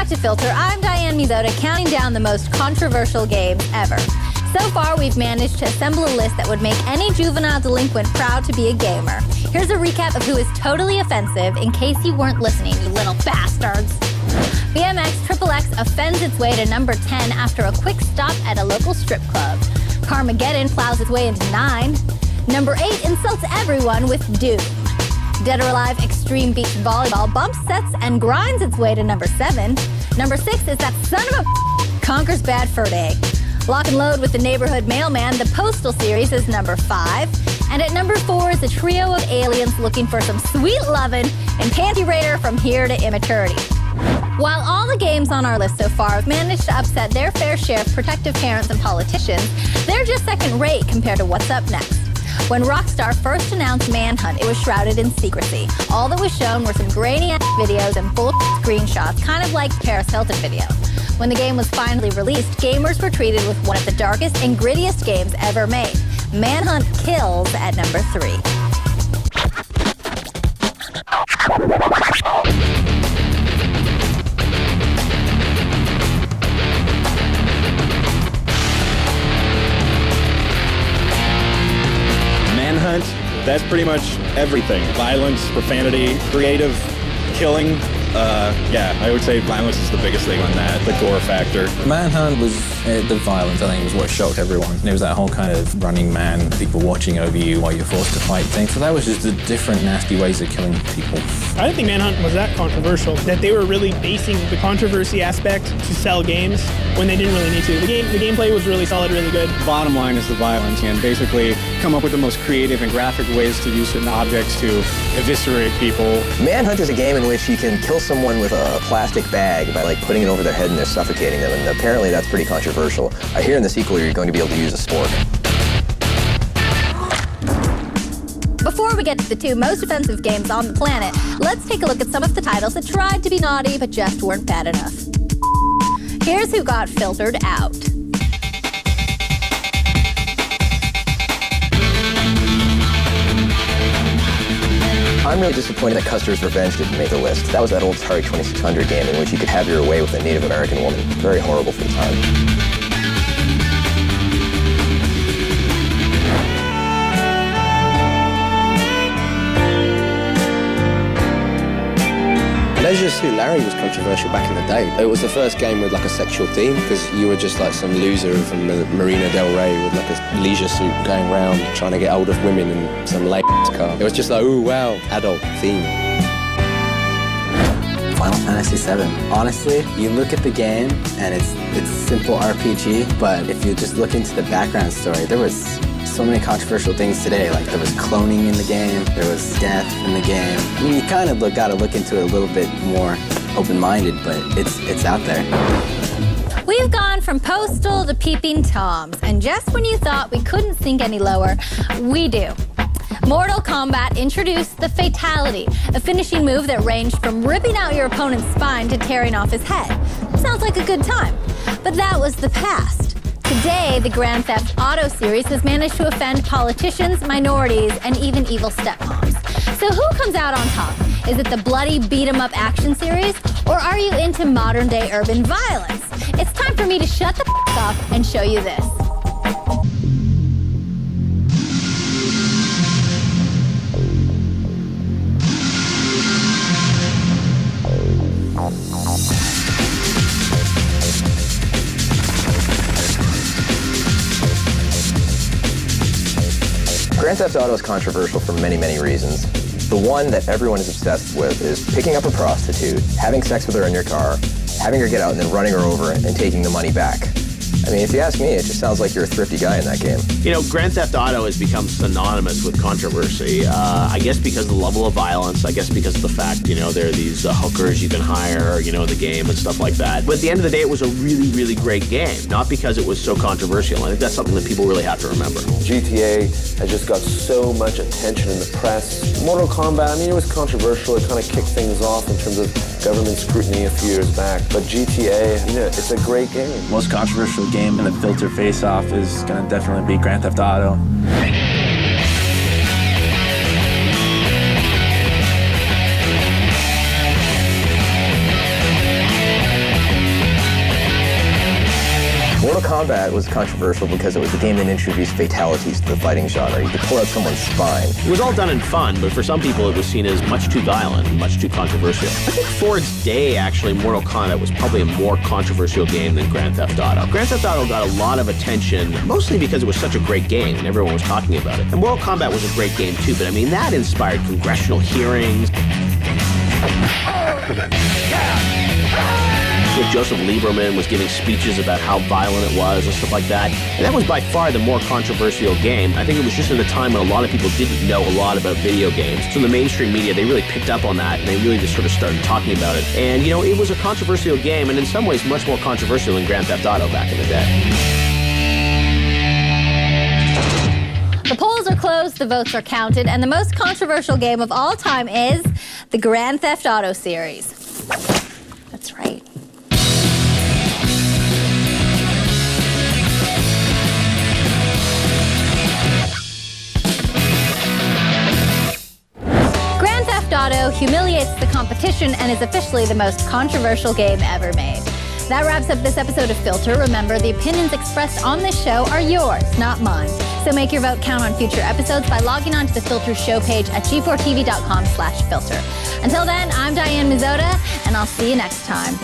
back to Filter. I'm Diane Mizota, counting down the most controversial games ever. So far, we've managed to assemble a list that would make any juvenile delinquent proud to be a gamer. Here's a recap of who is totally offensive, in case you weren't listening, you little bastards. BMX XXX offends its way to number 10 after a quick stop at a local strip club. Carmageddon plows its way into 9. Number 8 insults everyone with Doom. Dead or Alive Extreme Beach Volleyball bumps, sets, and grinds its way to number 7. Number 6 is that son of a conquers Bad Fur Day. Lock and Load with the Neighborhood Mailman, the Postal series, is number 5. And at number 4 is a trio of aliens looking for some sweet lovin' and Panty Raider from Here to Immaturity. While all the games on our list so far have managed to upset their fair share of protective parents and politicians, they're just second rate compared to what's up next. When Rockstar first announced Manhunt, it was shrouded in secrecy. All that was shown were some grainy-ass videos and full screenshots, kind of like the Paris Hilton video. When the game was finally released, gamers were treated with one of the darkest and grittiest games ever made. Manhunt kills at number 3. Manhunt, that's pretty much everything. Violence, profanity, creative killing. I would say violence is the biggest thing on that, the gore factor. Manhunt was, the violence I think was what shocked everyone. There was that whole kind of running man, people watching over you while you're forced to fight thing. So that was just the different nasty ways of killing people. I didn't think Manhunt was that controversial, that they were really basing the controversy aspect to sell games when they didn't really need to. The gameplay was really solid, really good. Bottom line is the violence, and basically come up with the most creative and graphic ways to use certain objects to eviscerate people. Manhunt is a game in which you can kill someone with a plastic bag by putting it over their head and they're suffocating them, and apparently that's pretty controversial. I hear in the sequel you're going to be able to use a spork. Before we get to the 2 most offensive games on the planet, let's take a look at some of the titles that tried to be naughty but just weren't bad enough. Here's who got filtered out. I'm really disappointed that Custer's Revenge didn't make the list. That was that old Atari 2600 game in which you could have your way with a Native American woman. Very horrible for the time. Leisure Suit Larry was controversial back in the day. It was the first game with a sexual theme, because you were just some loser from Marina Del Rey with a leisure suit going around trying to get hold of women in some late car. It was just ooh, wow, adult theme. Final Fantasy VII. Honestly, you look at the game and it's simple RPG, but if you just look into the background story, there was so many controversial things today. There was cloning in the game, there was death in the game. I mean, you kind of got to look into it a little bit more open-minded, but it's out there. We've gone from Postal to Peeping Toms, and just when you thought we couldn't sink any lower, we do. Mortal Kombat introduced the Fatality, a finishing move that ranged from ripping out your opponent's spine to tearing off his head. Sounds like a good time, but that was the past. Today, the Grand Theft Auto series has managed to offend politicians, minorities, and even evil stepmoms. So who comes out on top? Is it the bloody beat-em-up action series, or are you into modern-day urban violence? It's time for me to shut the f*** up and show you this. Grand Theft Auto is controversial for many, many reasons. The one that everyone is obsessed with is picking up a prostitute, having sex with her in your car, having her get out and then running her over and taking the money back. I mean, if you ask me, it just sounds like you're a thrifty guy in that game. You know, Grand Theft Auto has become synonymous with controversy. I guess because of the level of violence. I guess because of the fact, there are these hookers you can hire, in the game and stuff like that. But at the end of the day, it was a really, really great game. Not because it was so controversial. I think that's something that people really have to remember. GTA has just got so much attention in the press. Mortal Kombat, it was controversial. It kind of kicked things off in terms of government scrutiny a few years back. But GTA, it's a great game. Most controversial game in the Filter face-off is going to definitely be Grand Theft Auto. Mortal Kombat was controversial because it was a game that introduced fatalities to the fighting genre. You could pull out someone's spine. It was all done in fun, but for some people it was seen as much too violent and much too controversial. I think for its day, actually, Mortal Kombat was probably a more controversial game than Grand Theft Auto. Grand Theft Auto got a lot of attention, mostly because it was such a great game and everyone was talking about it. And Mortal Kombat was a great game too, but I mean, that inspired congressional hearings. Joseph Lieberman was giving speeches about how violent it was and stuff like that. And that was by far the more controversial game. I think it was just in a time when a lot of people didn't know a lot about video games. So the mainstream media, they really picked up on that and they really just sort of started talking about it. And, you know, it was a controversial game and in some ways much more controversial than Grand Theft Auto back in the day. The polls are closed, the votes are counted, and the most controversial game of all time is the Grand Theft Auto series. That's right. Grand Theft Auto humiliates the competition and is officially the most controversial game ever made. That wraps up this episode of Filter. Remember, the opinions expressed on this show are yours, not mine. So make your vote count on future episodes by logging on to the Filter show page at g4tv.com/filter. Until then, I'm Diane Mizzota, and I'll see you next time.